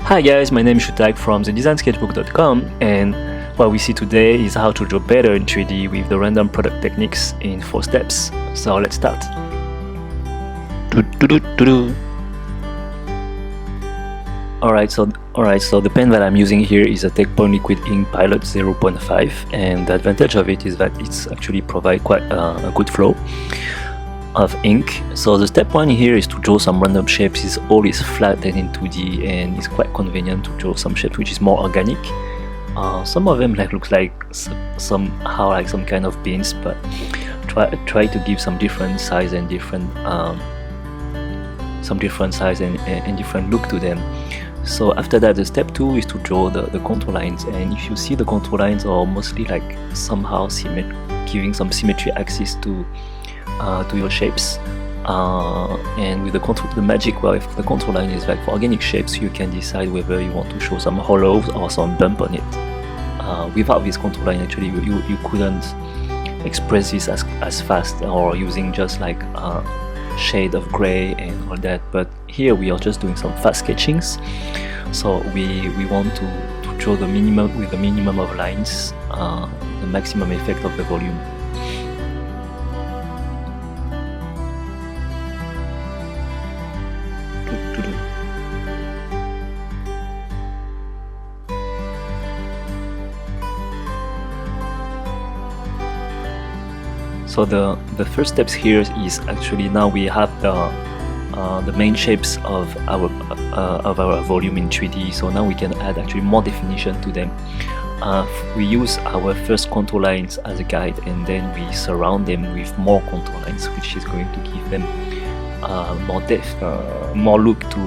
Hi guys, my name is Shutag from theDesignSketchbook.com, and what we see today is how to draw better in 3D with the random product techniques in 4 steps. So let's start. Alright, so the pen that I'm using here is a Take Point Liquid Ink Pilot 0.5, and the advantage of it is that it's actually provide quite a good flow of ink. So the step 1 here is to draw some random shapes. All is flat and in 2D, and it's quite convenient to draw some shapes which is more organic. Some of them looks like somehow like some kind of beans, but try to give some different size and different different look to them. So after that, the step 2 is to draw the contour lines, and if you see, the contour lines are mostly like somehow giving some symmetry axis to your shapes, and with the magic with the contour line is like for organic shapes you can decide whether you want to show some hollows or some bump on it. Without this contour line, actually you couldn't express this as fast, or using just like a shade of gray and all that. But here we are just doing some fast sketchings, so we want to draw the minimum with the minimum of lines, the maximum effect of the volume. So the first steps here is actually, now we have the main shapes of our volume in 3D. So now we can add actually more definition to them. We use our first contour lines as a guide, and then we surround them with more contour lines, which is going to give them more depth, more look to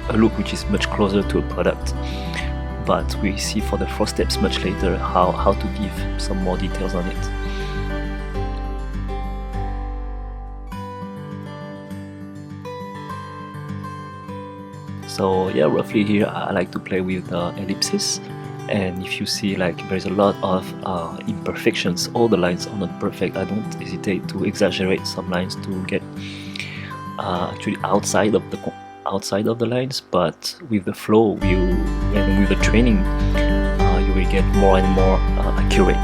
a look which is much closer to a product. But we see for the 4 steps much later how to give some more details on it. So yeah, roughly here I like to play with the ellipses, and if you see like there's a lot of imperfections, all the lines are not perfect, I don't hesitate to exaggerate some lines to get actually outside of the lines. But with the flow and with the training, you will get more and more accurate.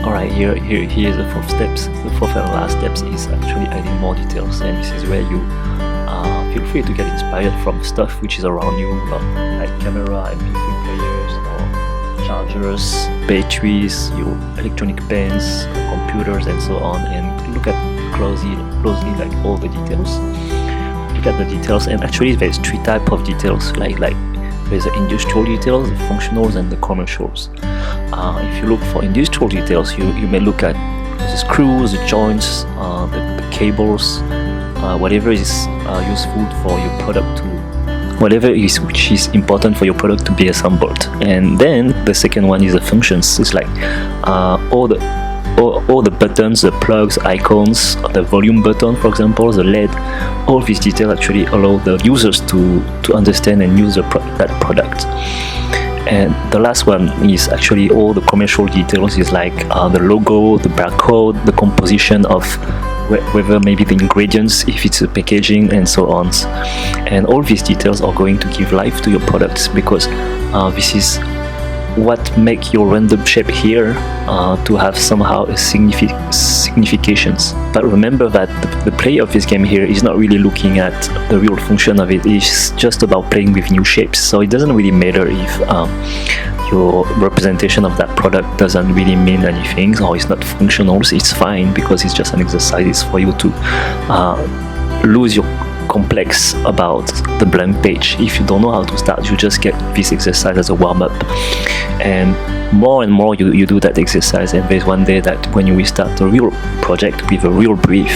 Alright, here's the 4th steps. The 4th and last steps is actually adding more details, and this is where you feel free to get inspired from stuff which is around you, like camera, MP3 players, or chargers, batteries, your electronic pens, computers, and so on, and look at closely like all the details. Look at the details, and actually there's 3 types of details, like there's the industrial details, the functionals, and the commercials. If you look for industrial details, you may look at the screws, the joints, the cables, whatever is useful for your product which is important for your product to be assembled. And then the second one is the functions. It's like all the buttons, the plugs, icons, the volume button, for example, the LED. All these details actually allow the users to understand and use that product. And the last one is actually all the commercial details, is like the logo, the barcode, the composition of whether maybe the ingredients, if it's a packaging, and so on. And all these details are going to give life to your products, because this is what make your random shape here to have somehow a significations. But remember that the play of this game here is not really looking at the real function of it. It's just about playing with new shapes. So it doesn't really matter if your representation of that product doesn't really mean anything, or it's not functional. It's fine, because it's just an exercise for you to lose your complex about the blank page. If you don't know how to start, you just get this exercise as a warm-up, and more you do that exercise, and there's one day that when you will start a real project with a real brief,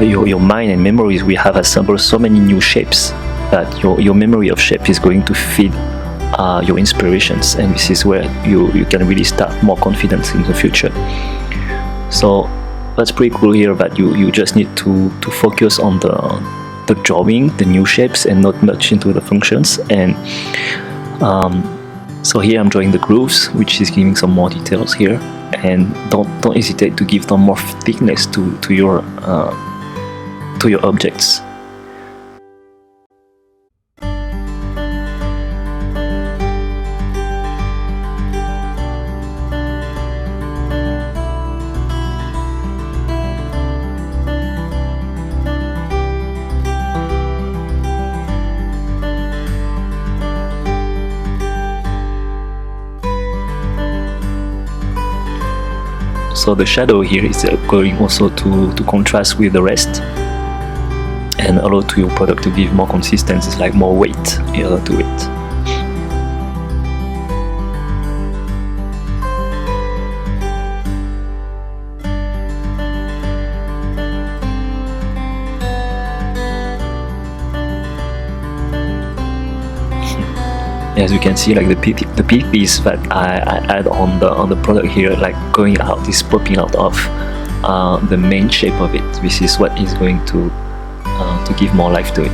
your mind and memories will have assembled so many new shapes that your memory of shape is going to feed your inspirations, and this is where you can really start more confidence in the future. So that's pretty cool here, but you just need to focus on the drawing, the new shapes, and not much into the functions. And so here I'm drawing the grooves, which is giving some more details here, and don't hesitate to give them more thickness to your to your objects. So the shadow here is going also to contrast with the rest and allow to your product to give more consistency, it's like more weight to it. As you can see, like the piece that I add on the product here, like going out, is popping out of the main shape of it. This is what is going to give more life to it.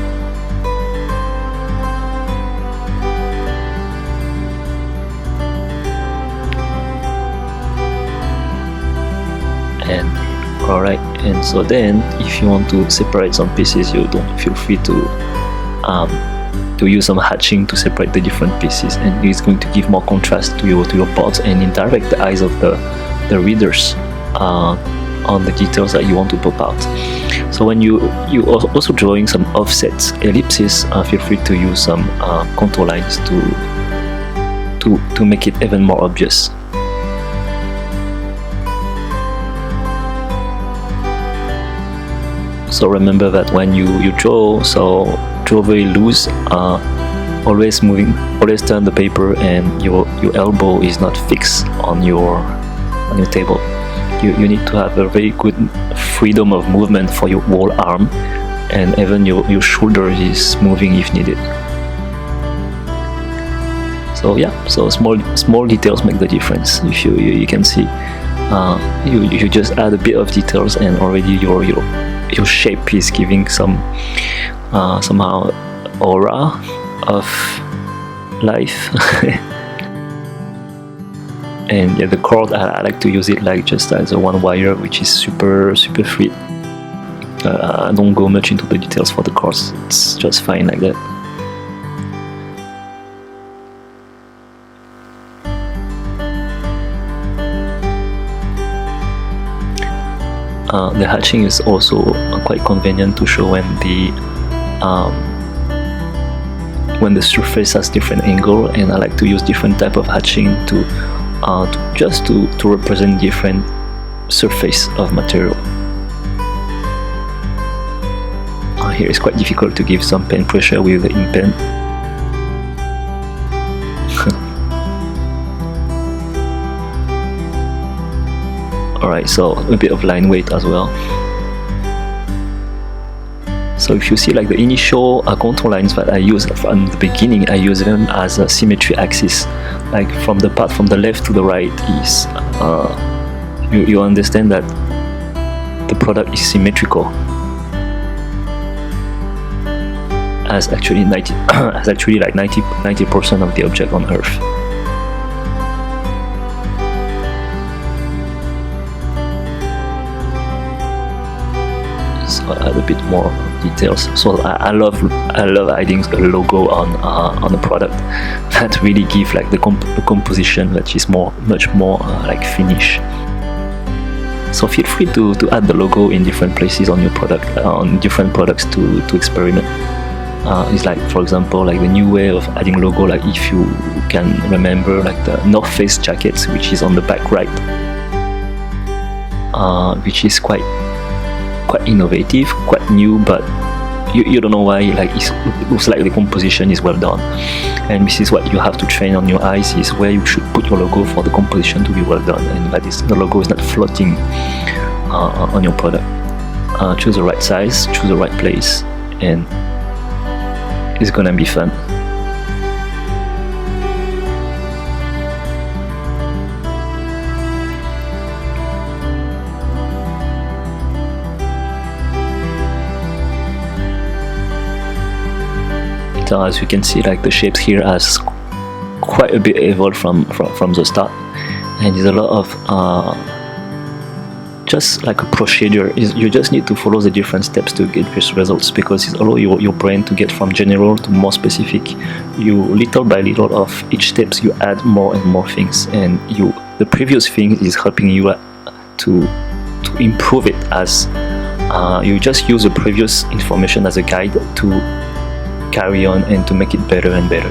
And alright, and so then if you want to separate some pieces, you don't feel free to use some hatching to separate the different pieces, and it's going to give more contrast to your parts and indirect the eyes of the readers on the details that you want to pop out. So when you are also drawing some offsets, ellipses, feel free to use some contour lines to make it even more obvious. So remember that when you draw, draw very loose, always turn the paper, and your elbow is not fixed on your table. You need to have a very good freedom of movement for your whole arm, and even your shoulder is moving if needed. So yeah, so small details make the difference. If you can see, you just add a bit of details, and already your shape is giving some somehow aura of life. And yeah, the cord, I like to use it like just as a one wire, which is super free. I don't go much into the details for the cords, it's just fine like that. The hatching is also quite convenient to show when the surface has different angle, and I like to use different type of hatching to represent different surface of material. Here it's quite difficult to give some pen pressure with the ink pen. Alright, so a bit of line weight as well. So if you see like the initial contour lines that I use from the beginning, I use them as a symmetry axis. Like from the part from the left to the right is, you understand that the product is symmetrical. As actually like 90% of the object on Earth. So I add a bit more details. So I love adding a logo on the product that really give like the composition that is much more like finish. So feel free to add the logo in different places on your product, on different products to experiment. It's like, for example, like the new way of adding logo, like if you can remember like the North Face jackets, which is on the back right, which is quite innovative, quite new, but you don't know why, like it looks like the composition is well done. And this is what you have to train on your eyes, is where you should put your logo for the composition to be well done, and that is the logo is not floating on your product. Choose the right size, choose the right place, and it's gonna be fun. So as you can see, like the shapes here has quite a bit evolved from the start, and there's a lot of just like a procedure. You just need to follow the different steps to get these results, because it allows your brain to get from general to more specific. You little by little of each steps you add more and more things, and the previous thing is helping you to improve it, as you just use the previous information as a guide to carry on and to make it better and better.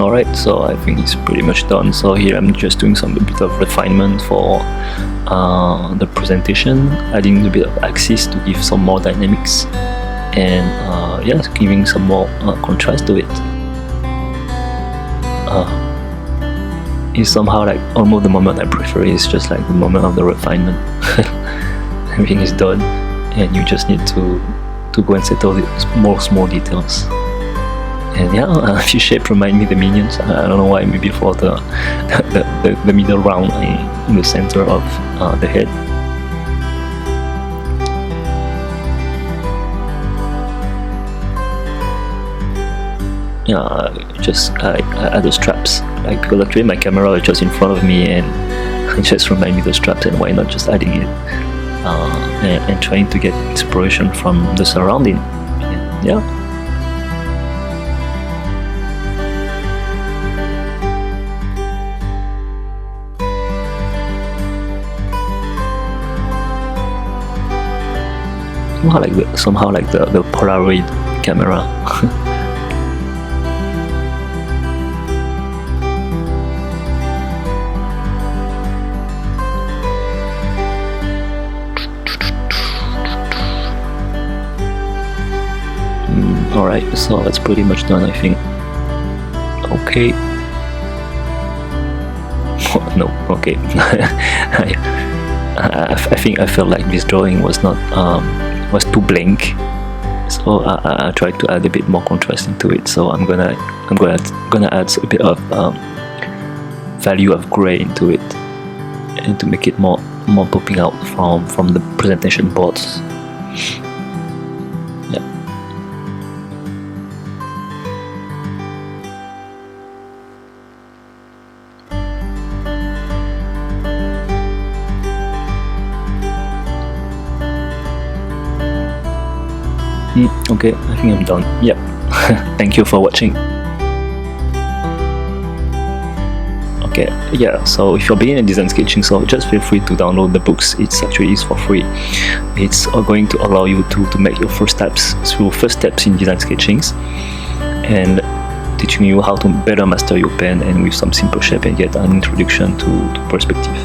Alright, so I think it's pretty much done. So here I'm just doing a bit of refinement for the presentation, adding a bit of axis to give some more dynamics, and yeah, giving some more contrast to it. It's somehow like almost the moment I prefer. It's just like the moment of the refinement. Everything is done, and you just need to go and settle the more small details. And yeah, a few shapes remind me of the minions. I don't know why, maybe for the middle round in the center of the head. Yeah, I add the straps, like, because actually my camera is just in front of me, and it just reminds me of the straps, and why not just adding it and trying to get inspiration from the surrounding. And yeah. Somehow like the Polaroid camera. Alright, so that's pretty much done, I think. Okay. No, okay. I think I felt like this drawing was not was too blank, so I tried to add a bit more contrast into it. So I'm gonna add a bit of value of gray into it, and to make it more popping out from the presentation boards. Yeah. Okay, I think I'm done. Yep. Thank you for watching. Okay, yeah, so if you're beginning in design sketching, so just feel free to download the books. It's actually for free. It's going to allow you to make your first steps in design sketchings, and teaching you how to better master your pen, and with some simple shape, and get an introduction to perspective.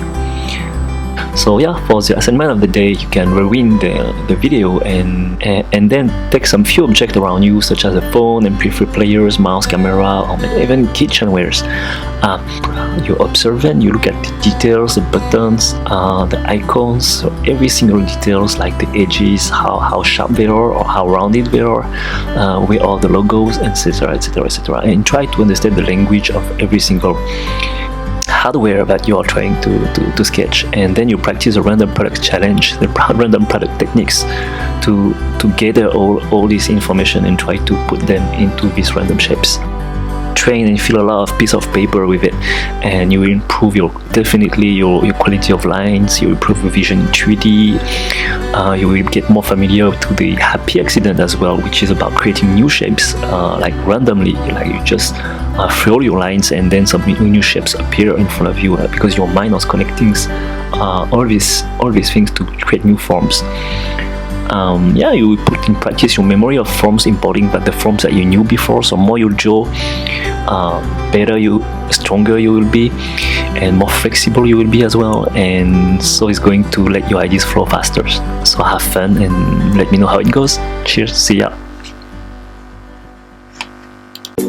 So yeah, for the assignment of the day, you can rewind the video and then take some few objects around you, such as a phone, MP3 players, mouse, camera, or even kitchenwares. You observe and you look at the details, the buttons, the icons, so every single details, like the edges, how sharp they are or how rounded they are, where are the logos, etc, etc, etc, and try to understand the language of every single hardware that you are trying to sketch. And then you practice a random product challenge, the random product techniques, to gather all this information and try to put them into these random shapes. Train and fill a lot of piece of paper with it, and you will improve definitely your quality of lines. You will improve your vision in 3D. You will get more familiar to the happy accident as well, which is about creating new shapes, like randomly, like you just fill your lines and then some new shapes appear in front of you, because your mind was connecting all these things to create new forms. Yeah, you will put in practice your memory of forms, importing the forms that you knew before. So more you draw, stronger you will be, and more flexible you will be as well. And so it's going to let your ideas flow faster. So have fun and let me know how it goes. Cheers, see ya.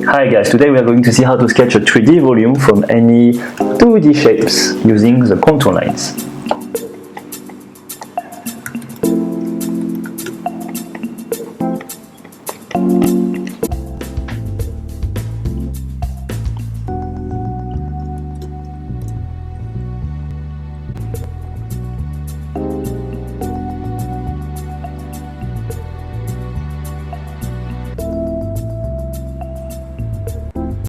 Hi guys, today we are going to see how to sketch a 3D volume from any 2D shapes using the contour lines.